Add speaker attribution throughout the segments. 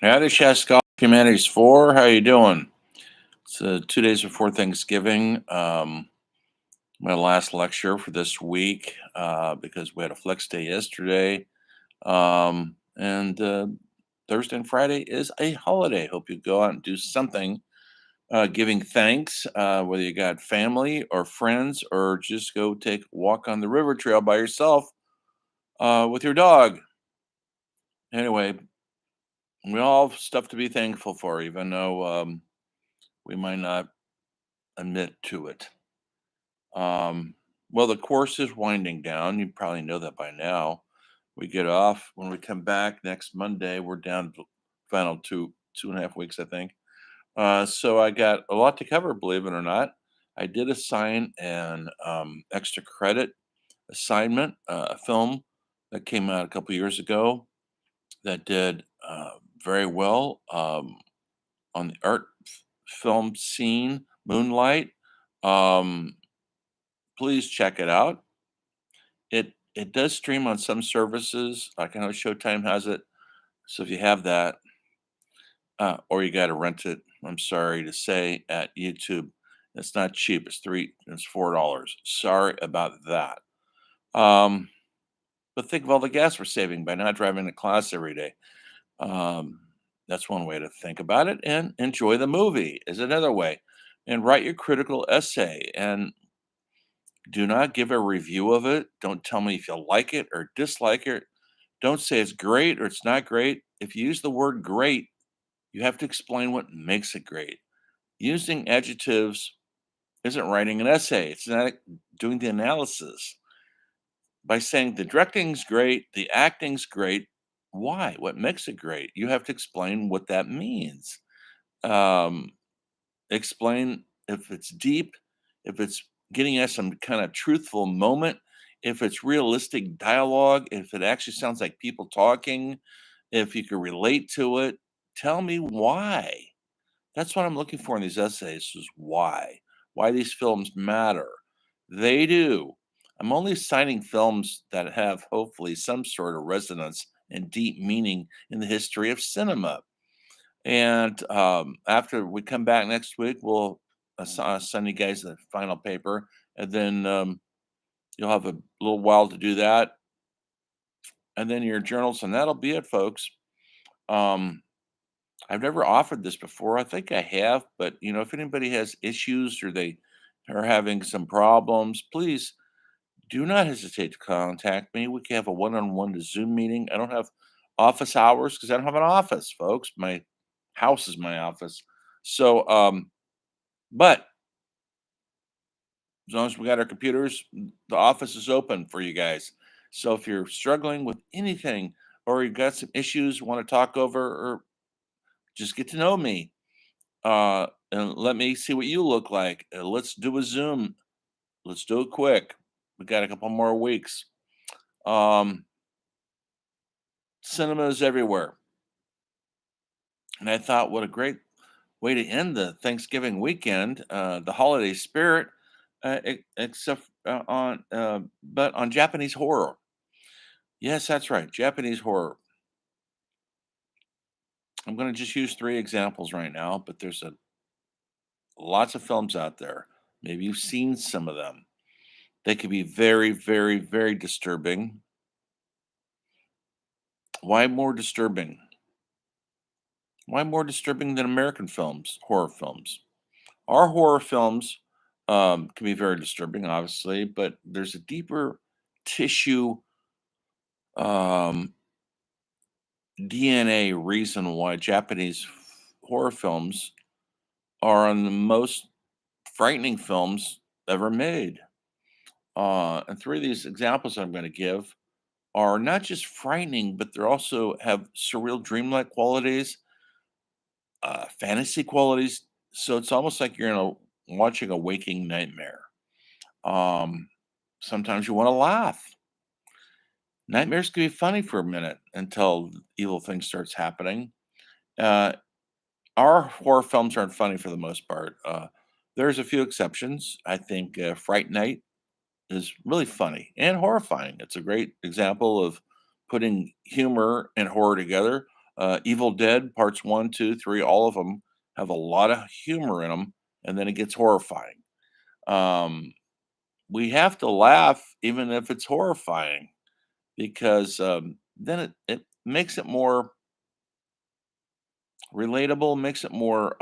Speaker 1: Howdy, Shaskal Humanities 4. How you doing? It's 2 days before Thanksgiving. My last lecture for this week because we had a flex day yesterday. And Thursday and Friday is a holiday. Hope you go out and do something giving thanks, whether you got family or friends, or just go take a walk on the river trail by yourself with your dog. Anyway, we all have stuff to be thankful for, even though we might not admit to it. Um, well, the course is winding down. You probably know that by now. We get off when we come back next Monday. We're down to final 2.5 weeks, I think. So I got a lot to cover, believe it or not. I did assign an extra credit assignment, a film that came out a couple years ago that did very well on the film scene, Moonlight. Um, Please check it out. It does stream on some services, like I know Showtime has it, so if you have that, or you gotta rent it, I'm sorry to say, at YouTube. It's not cheap, it's $4. Sorry about that. Um, but think of all the gas we're saving by not driving to class every day. Um, that's one way to think about it, and enjoy the movie is another way. And write your critical essay, and do not give a review of it. Don't tell me if you like it or dislike it. Don't say it's great or it's not great. If you use the word great, you have to explain what makes it great. Using adjectives isn't writing an essay, it's not doing the analysis. By saying the directing's great, the acting's great, why? What makes it great? You have to explain what that means. Um, Explain if it's deep, if it's getting at some kind of truthful moment, if it's realistic dialogue, if it actually sounds like people talking, if you can relate to it. Tell me why. That's what I'm looking for in these essays is why these films matter. They do. I'm only citing films that have hopefully some sort of resonance and deep meaning in the history of cinema. And after we come back next week, we'll send you guys the final paper, and then you'll have a little while to do that, and then your journals, and that'll be it, folks. Um, I've never offered this before. I think I have, but if anybody has issues or they are having some problems, please do not hesitate to contact me. We can have a one-on-one to Zoom meeting. I don't have office hours because I don't have an office, folks. My house is my office. So, but as long as we got our computers, the office is open for you guys. So if you're struggling with anything or you got some issues, want to talk over, or just get to know me, and let me see what you look like. Let's do a Zoom. Let's do it quick. We got a couple more weeks. Um, Cinema is everywhere. And I thought, what a great way to end the Thanksgiving weekend, the holiday spirit, except but on Japanese horror. Yes, that's right, Japanese horror. I'm going to just use three examples right now, but there's lots of films out there. Maybe you've seen some of them. They can be very, very, very disturbing. Why more disturbing? Why more disturbing than American films, horror films? Our horror films can be very disturbing, obviously, but there's a deeper tissue um, DNA reason why Japanese horror films are on the most frightening films ever made. And three of these examples I'm going to give are not just frightening, but they also have surreal dreamlike qualities, fantasy qualities. So it's almost like you're watching a waking nightmare. Um, Sometimes you want to laugh. Nightmares can be funny for a minute until evil thing starts happening. Uh, our horror films aren't funny for the most part. There's a few exceptions. I think Fright Night is really funny and horrifying. It's a great example of putting humor and horror together. Evil Dead parts one, two, three, all of them have a lot of humor in them, and then it gets horrifying. Um, we have to laugh even if it's horrifying because then it makes it more relatable, makes it more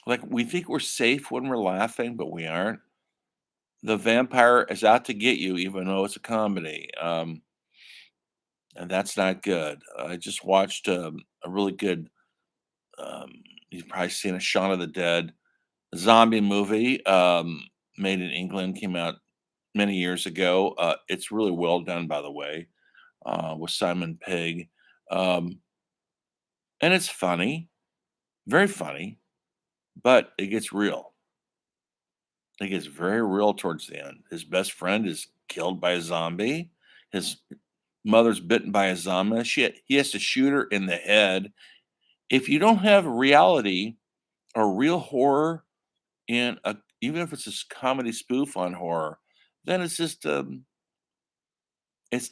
Speaker 1: like we think we're safe when we're laughing, but we aren't. The vampire is out to get you, even though it's a comedy, and that's not good. I just watched a really good, um, you've probably seen a Shaun of the Dead zombie movie made in England, came out many years ago. It's really well done, by the way, with Simon Pegg. Um, and it's funny, very funny, but it gets real. It gets very real towards the end. His best friend is killed by a zombie. His mother's bitten by a zombie. He has to shoot her in the head. If you don't have reality or real horror in a, even if it's a comedy spoof on horror, then it's just it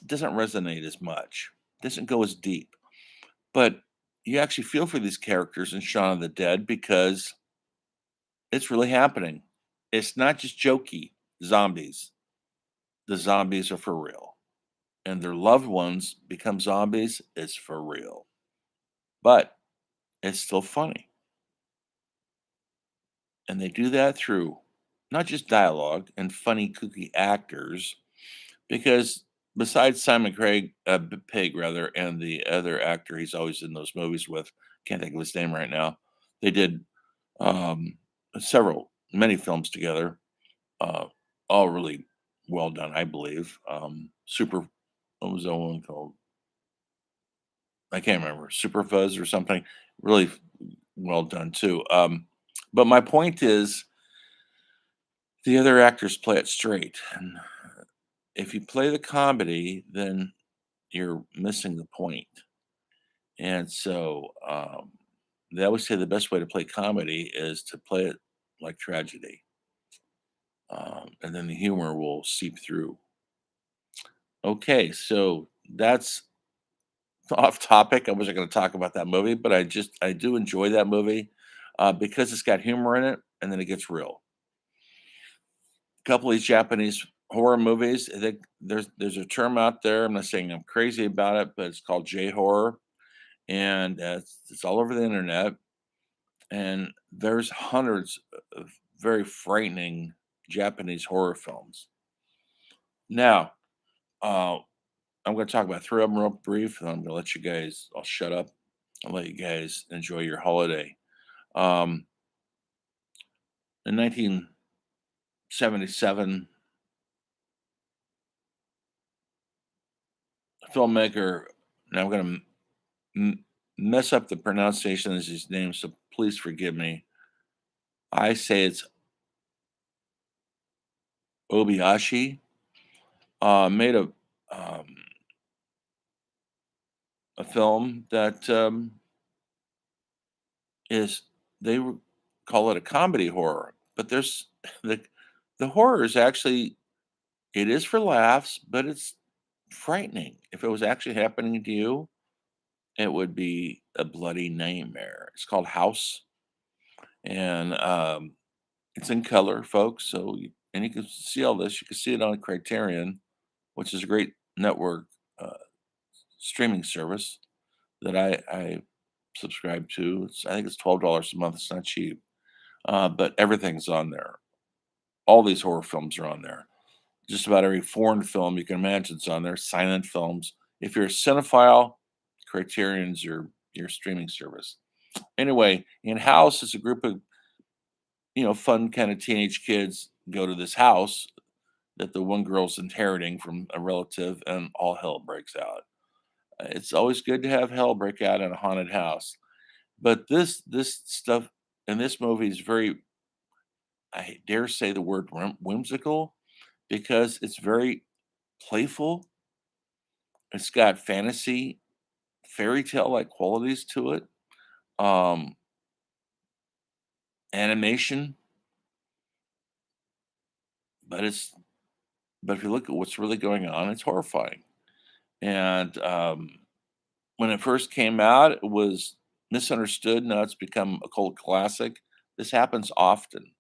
Speaker 1: doesn't resonate as much. Doesn't go as deep. But you actually feel for these characters in Shaun of the Dead because it's really happening. It's not just jokey zombies. The zombies are for real. And their loved ones become zombies. It's for real. But it's still funny. And they do that through not just dialogue and funny, kooky actors, because besides Simon Pegg rather, and the other actor he's always in those movies with, can't think of his name right now. They did um, many films together, uh, all really well done, I believe. What was that one called? I can't remember. Super Fuzz or something. Really well done too. But my point is, the other actors play it straight, and if you play the comedy, then you're missing the point. And so they always say the best way to play comedy is to play it like tragedy, and then the humor will seep through. Okay, so that's off topic. I wasn't going to talk about that movie, but I do enjoy that movie because it's got humor in it, and then it gets real. A couple of these Japanese horror movies, I think there's a term out there. I'm not saying I'm crazy about it, but it's called J horror, and it's all over the internet. And there's hundreds of very frightening Japanese horror films. Now, uh, I'm going to talk about three of them real brief, and I'm going to let you guys. I'll shut up and let you guys enjoy your holiday. Um, in 1977, a filmmaker. Now I'm going to mess up the pronunciation of his name, so please forgive me. I say it's Obayashi. Made um, a film that is they call it a comedy horror, but there's the the horror is actually it is for laughs, but it's frightening. If it was actually happening to you, it would be a bloody nightmare. It's called House, and it's in color, folks. And you can see all this. You can see it on Criterion, which is a great network uh, streaming service that I subscribe to. I think it's $12 a month. It's not cheap, but everything's on there. All these horror films are on there. Just about every foreign film you can imagine is on there. Silent films. If you're a cinephile, Criterion's your streaming service. Anyway, in House is a group of fun kind of teenage kids go to this house that the one girl's inheriting from a relative, and all hell breaks out. It's always good to have hell break out in a haunted house, but this stuff in this movie is very, I dare say the word whimsical, because it's very playful. It's got fantasy, fairy tale like qualities to it. Um, Animation, but if you look at what's really going on, it's horrifying. And When it first came out, it was misunderstood. Now it's become a cult classic. This happens often.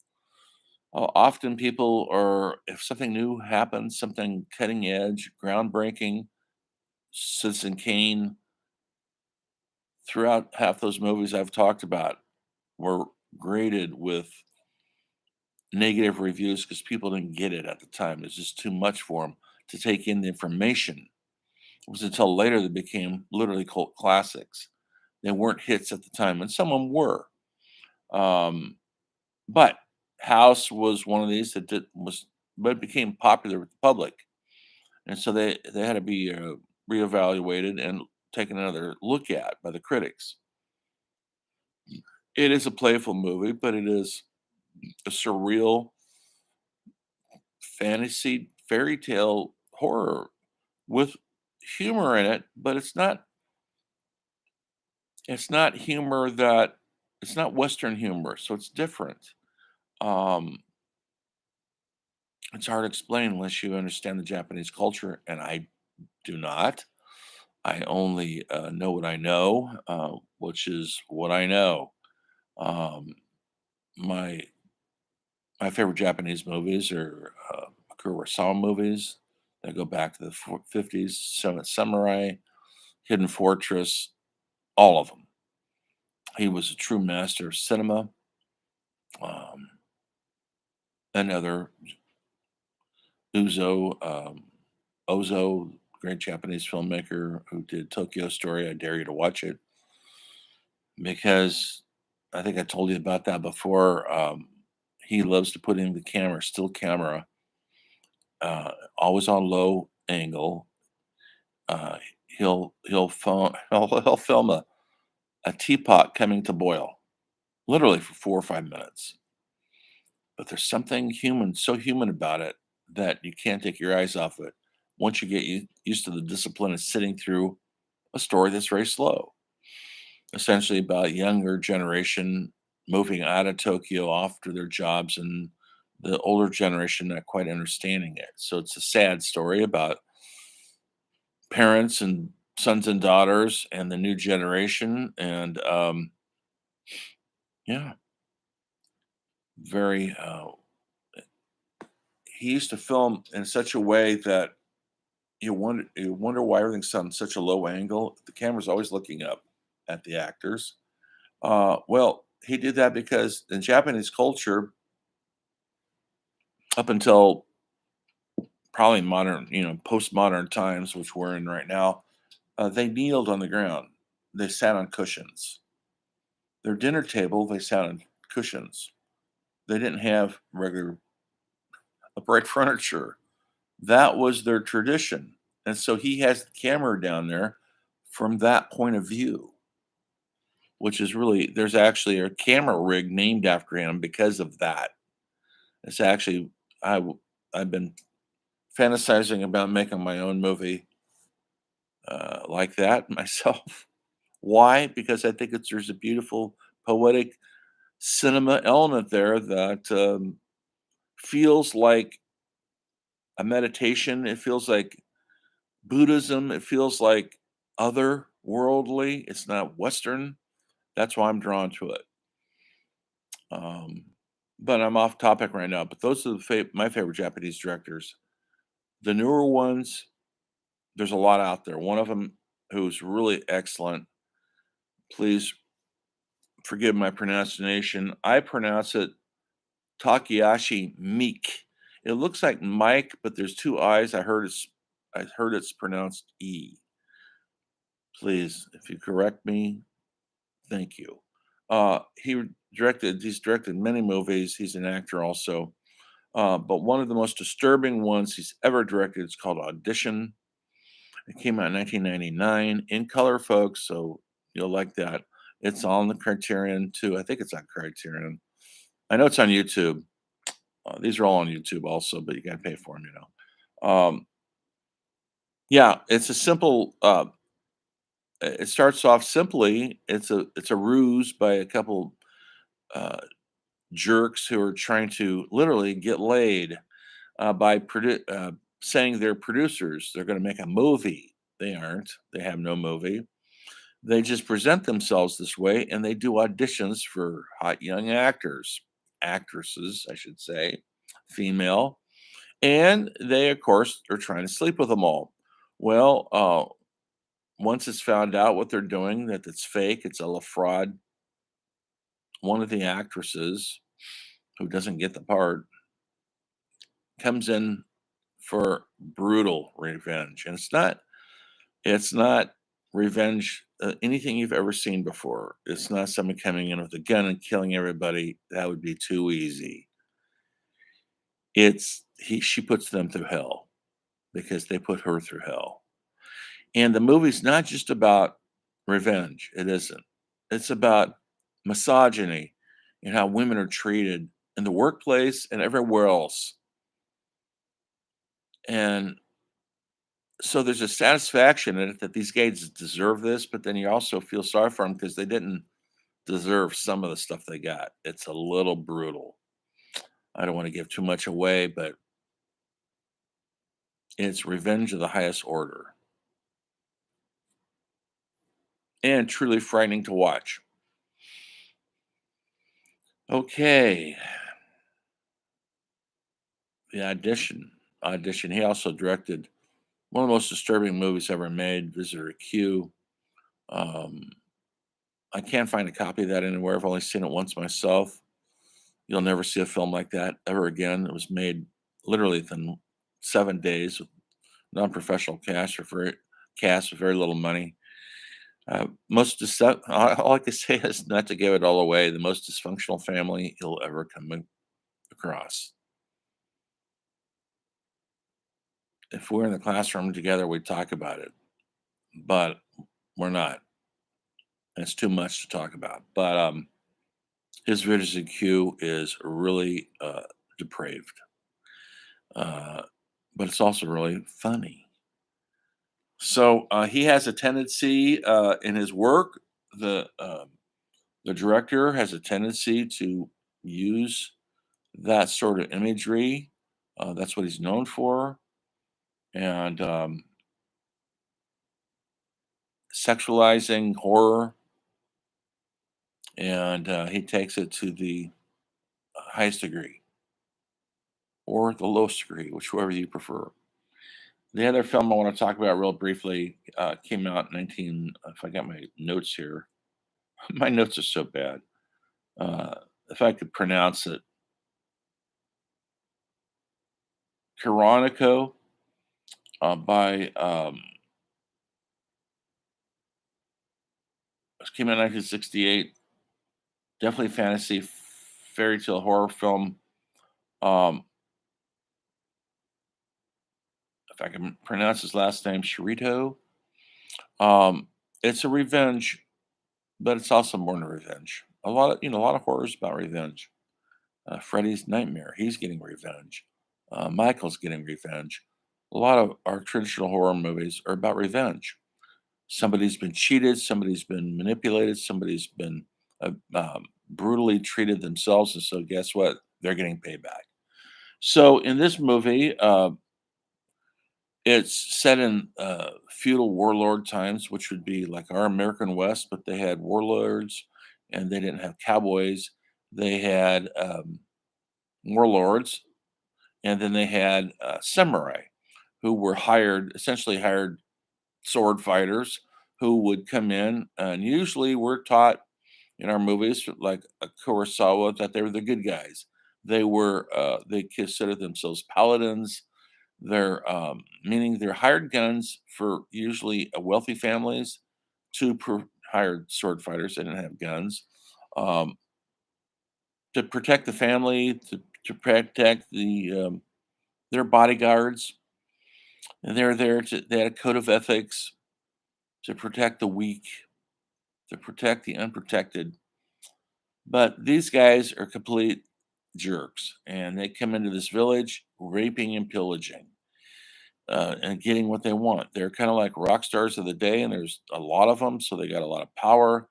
Speaker 1: Often people are, if something new happens, something cutting edge, groundbreaking, Citizen Kane, throughout half those movies I've talked about were graded with negative reviews because people didn't get it at the time. It's just too much for them to take in the information. It was until later they became literally cult classics. They weren't hits at the time, and some of them were. Um, but House was one of these that but it became popular with the public, and so they had to be reevaluated and taken another look at by the critics. It is a playful movie, but it is a surreal fantasy fairy tale horror with humor in it, but it's not humor that it's not Western humor, so it's different. Um, it's hard to explain unless you understand the Japanese culture, and I do not. I only know what I know, which is what I know. Um, my my favorite Japanese movies are Kurosawa movies that go back to the 50s, Seven Samurai, Hidden Fortress, all of them. He was a true master of cinema. Um, Another Ozo, great Japanese filmmaker who did Tokyo Story. I dare you to watch it because I think I told you about that before. He loves to put in the camera, still camera, always on low angle. Uh, he'll film he'll film a teapot coming to boil, literally for 4 or 5 minutes. But there's something human, so human about it that you can't take your eyes off it once you get used to the discipline of sitting through a story that's very slow, essentially about younger generation moving out of Tokyo off to their jobs and the older generation not quite understanding it. So it's a sad story about parents and sons and daughters and the new generation. And yeah, very. He used to film in such a way that you wonder why everything's on such a low angle. The camera's always looking up at the actors. Well, he did that because in Japanese culture, up until probably modern, postmodern times, which we're in right now, they kneeled on the ground. They sat on cushions. Their dinner table, they sat on cushions. They didn't have regular upright furniture. That was their tradition. And so he has the camera down there from that point of view, which is really there's actually a camera rig named after him because of that. It's actually I've been fantasizing about making my own movie like that myself. Why? Because I think there's a beautiful poetic cinema element there that feels like a meditation. It feels like Buddhism. It feels like otherworldly. It's not Western. That's why I'm drawn to it. Um, but I'm off topic right now. But those are my favorite Japanese directors. The newer ones, there's a lot out there. One of them who's really excellent. Please forgive my pronunciation. I pronounce it Takayashi Meek. It looks like Mike, but there's two I's. I heard it's pronounced E. Please, if you correct me, thank you. He's directed many movies. He's an actor also. But one of the most disturbing ones he's ever directed is called Audition. It came out in 1999 in color, folks. So you'll like that. It's on the Criterion too. I think it's on Criterion. I know it's on YouTube. These are all on YouTube also, but you got to pay for them. Yeah, it's a simple. It starts off simply. It's a ruse by a couple uh, jerks who are trying to literally get laid by saying they're producers. They're going to make a movie. They aren't. They have no movie. They just present themselves this way and they do auditions for hot young actors, actresses, I should say, female. And they, of course, are trying to sleep with them all. Well, once it's found out what they're doing, that it's fake, it's a fraud, one of the actresses who doesn't get the part comes in for brutal revenge. And it's not revenge anything you've ever seen before. It's not someone coming in with a gun and killing everybody. That would be too easy. She puts them through hell because they put her through hell. And the movie's not just about revenge. It isn't. It's about misogyny and how women are treated in the workplace and everywhere else. And so there's a satisfaction in it that these guys deserve this, but then you also feel sorry for them because they didn't deserve some of the stuff they got. It's a little brutal. I don't want to give too much away, but it's revenge of the highest order and truly frightening to watch. Okay, the audition. He also directed one of the most disturbing movies ever made, Visitor Q. Um, I can't find a copy of that anywhere. I've only seen it once myself. You'll never see a film like that ever again. It was made literally within 7 days with non-professional cast with very little money. All I can say is not to give it all away. The most dysfunctional family you'll ever across. If we're in the classroom together, we talk about it, but we're not. It's too much to talk about. But his Citizen Q is really depraved, uh, but it's also really funny. So he has a tendency in his work. The director has a tendency to use that sort of imagery. That's what he's known for, and sexualizing horror, and he takes it to the highest degree or the lowest degree, whichever you prefer. The other film I want to talk about real briefly came out in 19. If I got my notes here, my notes are so bad. If I could pronounce it, Coronico by it came out in 1968. Definitely fantasy fairy tale horror film. Um, if I can pronounce his last name, Sharito. Um, it's a revenge, but it's also more than a revenge. A lot of horror is about revenge. Freddy's Nightmare, he's getting revenge. Michael's getting revenge. A lot of our traditional horror movies are about revenge. Somebody's been cheated, somebody's been manipulated, somebody's been brutally treated themselves, and so guess what? They're getting payback. So in this movie, it's set in feudal warlord times, which would be like our American West, but they had warlords and they didn't have cowboys. They had warlords, and then they had samurai who were essentially hired sword fighters who would come in and usually were taught in our movies like Kurosawa that they were the good guys. They considered themselves paladins. They're meaning they're hired guns for usually wealthy families hired sword fighters. They didn't have guns um, to protect the family, to protect their bodyguards. And they're there to they had a code of ethics to protect the weak, to protect the unprotected. But these guys are complete jerks, and they come into this village raping and pillaging and getting what they want. They're kind of like rock stars of the day, and there's a lot of them, so they got a lot of power,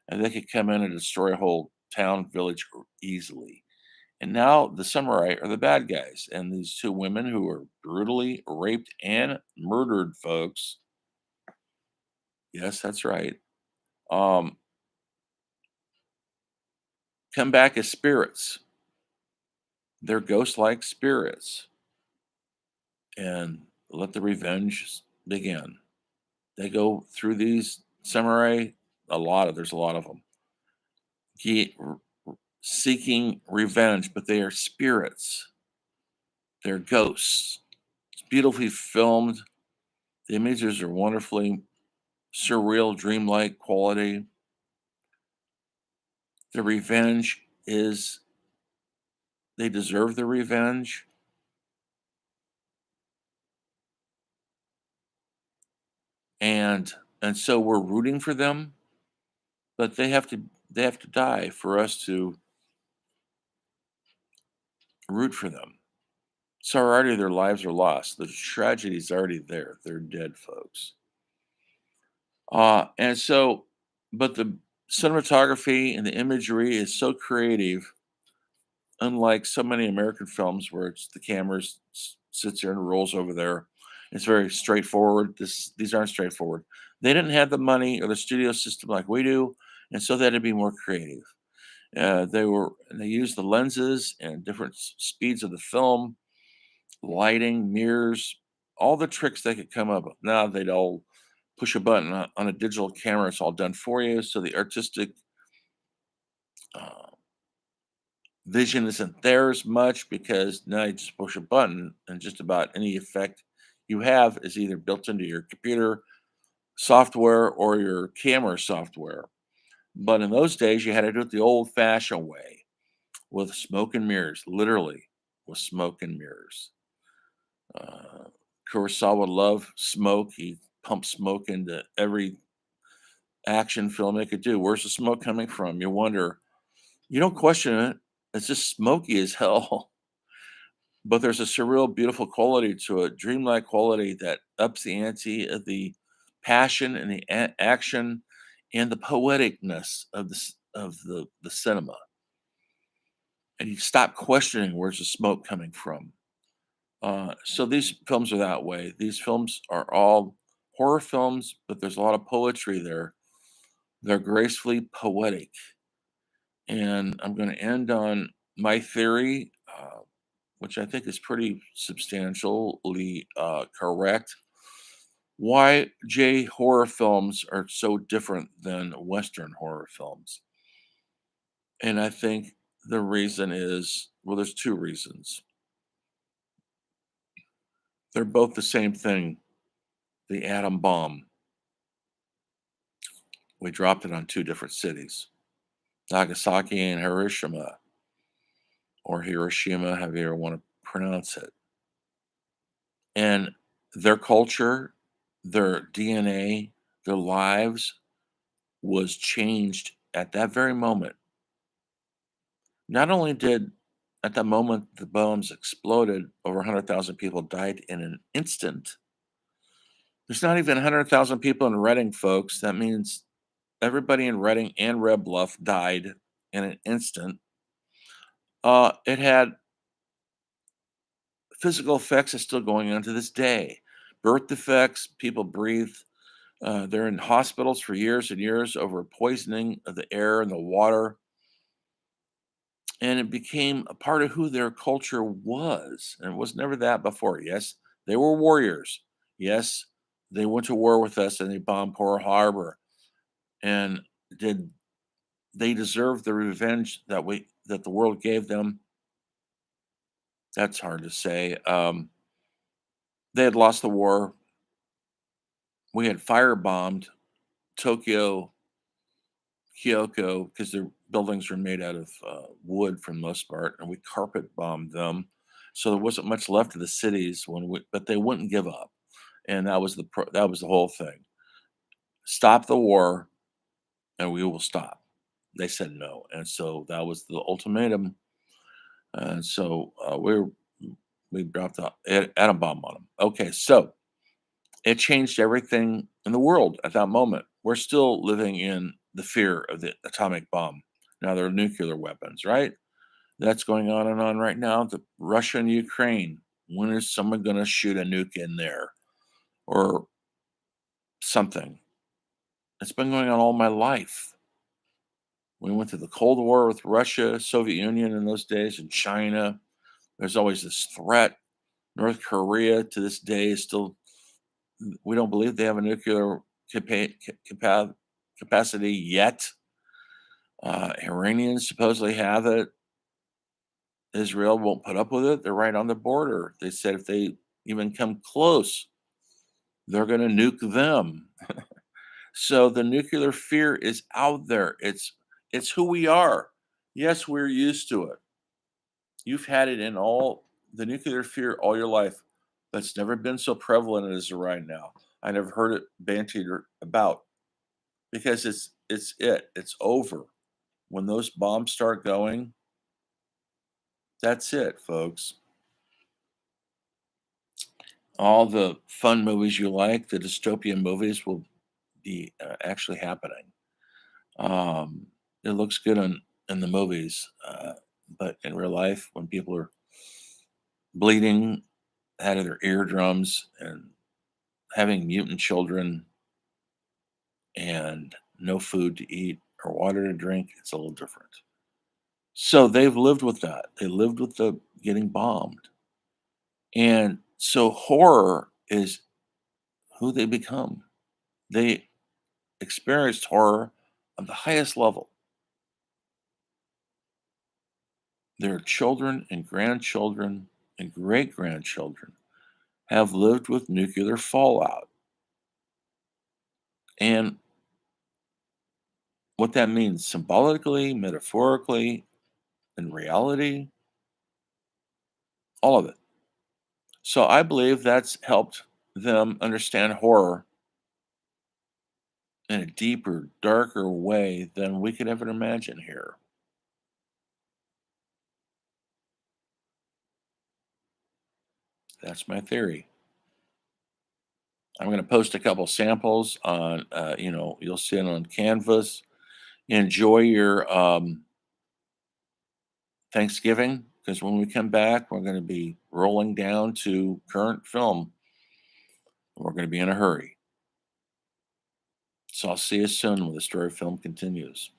Speaker 1: and they could come in and destroy a whole town, village easily. And now the samurai are the bad guys, and these two women who were brutally raped and murdered, folks. Yes, that's right. um, come back as spirits. They're ghost-like spirits, and let the revenge begin. They go through these samurai, there's a lot of them, seeking revenge, but they are spirits. They're ghosts. It's beautifully filmed. The images are wonderfully surreal, dreamlike quality. The revenge is they deserve the revenge, and so we're rooting for them, but they have to die for us to root for them. So already their lives are lost. The tragedy's already there. They're dead folks. And so, but the cinematography and the imagery is so creative, unlike so many American films where it's the camera sits there and rolls over there. It's very straightforward. These aren't straightforward. They didn't have the money or the studio system like we do, and so they had to be more creative. They used the lenses and different speeds of the film, lighting, mirrors, all the tricks they could come up with. Now they'd all push a button on a digital camera. It's all done for you. So the artistic uh, vision isn't there as much because now you just push a button and just about any effect you have is either built into your computer software or your camera software. But in those days, you had to do it the old fashioned way with smoke and mirrors, literally with smoke and mirrors. Uh, Kurosawa loved smoke. He pumped smoke into every action film they could do. Where's the smoke coming from? You wonder. You don't question it. It's just smoky as hell. But there's a surreal, beautiful quality to it, dreamlike quality that ups the ante of the passion and the action and the poeticness of the cinema. And you stop questioning where's the smoke coming from. So these films are that way. These films are all horror films, but there's a lot of poetry there. They're gracefully poetic. And I'm going to end on my theory, which I think is pretty substantially correct. Why J horror films are so different than Western horror films. And I think the reason is well, there's two reasons. They're both the same thing, the atom bomb. We dropped it on two different cities, Nagasaki and Hiroshima, or Hiroshima, however you want to pronounce it. And their culture, their DNA, their lives was changed at that very moment. Not only did at that moment the bombs exploded, over 100,000 people died in an instant. There's not even 100,000 people in Reading, folks. That means everybody in Reading and Red Bluff died in an instant. It had physical effects that's still going on to this day. Birth defects, people breathe. They're in hospitals for years and years over poisoning of the air and the water. And it became a part of who their culture was. And it was never that before. Yes, they were warriors. Yes, they went to war with us and they bombed Pearl Harbor. And did they deserve the revenge that the world gave them? That's hard to say. They had lost the war. We had firebombed Tokyo, Kyoto, because their buildings were made out of wood for the most part, and we carpet bombed them. So there wasn't much left of the cities but they wouldn't give up, and that was the whole thing. Stop the war, and we will stop. They said no, and so that was the ultimatum. And so we dropped the atom bomb on them. Okay, so it changed everything in the world at that moment. We're still living in the fear of the atomic bomb. Now there are nuclear weapons, right? That's going on and on right now. The Russia and Ukraine. When is someone going to shoot a nuke in there or something? It's been going on all my life. We went through the Cold War with Russia, Soviet Union in those days, and China. There's always this threat. North Korea to this day is still, we don't believe they have a nuclear capacity yet. Iranians supposedly have it. Israel won't put up with it. They're right on the border. They said if they even come close, they're going to nuke them. So the nuclear fear is out there. It's who we are. Yes, we're used to it. You've had it in all the nuclear fear all your life. That's never been so prevalent as right now. I never heard it bantied about because it's over. When those bombs start going, that's it, folks. All the fun movies you like, the dystopian movies, will be actually happening. It looks good in the movies, but in real life, when people are bleeding out of their eardrums and having mutant children and no food to eat or water to drink, it's a little different. So they've lived with that. They lived with the getting bombed. And so horror is who they become. They experienced horror on the highest level. Their children and grandchildren and great grandchildren have lived with nuclear fallout. And what that means symbolically, metaphorically, in reality, all of it. So I believe that's helped them understand horror in a deeper, darker way than we could ever imagine here. That's my theory. I'm going to post a couple samples on, you'll see it on Canvas. Enjoy your Thanksgiving because when we come back, we're going to be rolling down to current film. We're going to be in a hurry. So I'll see you soon when the story film continues.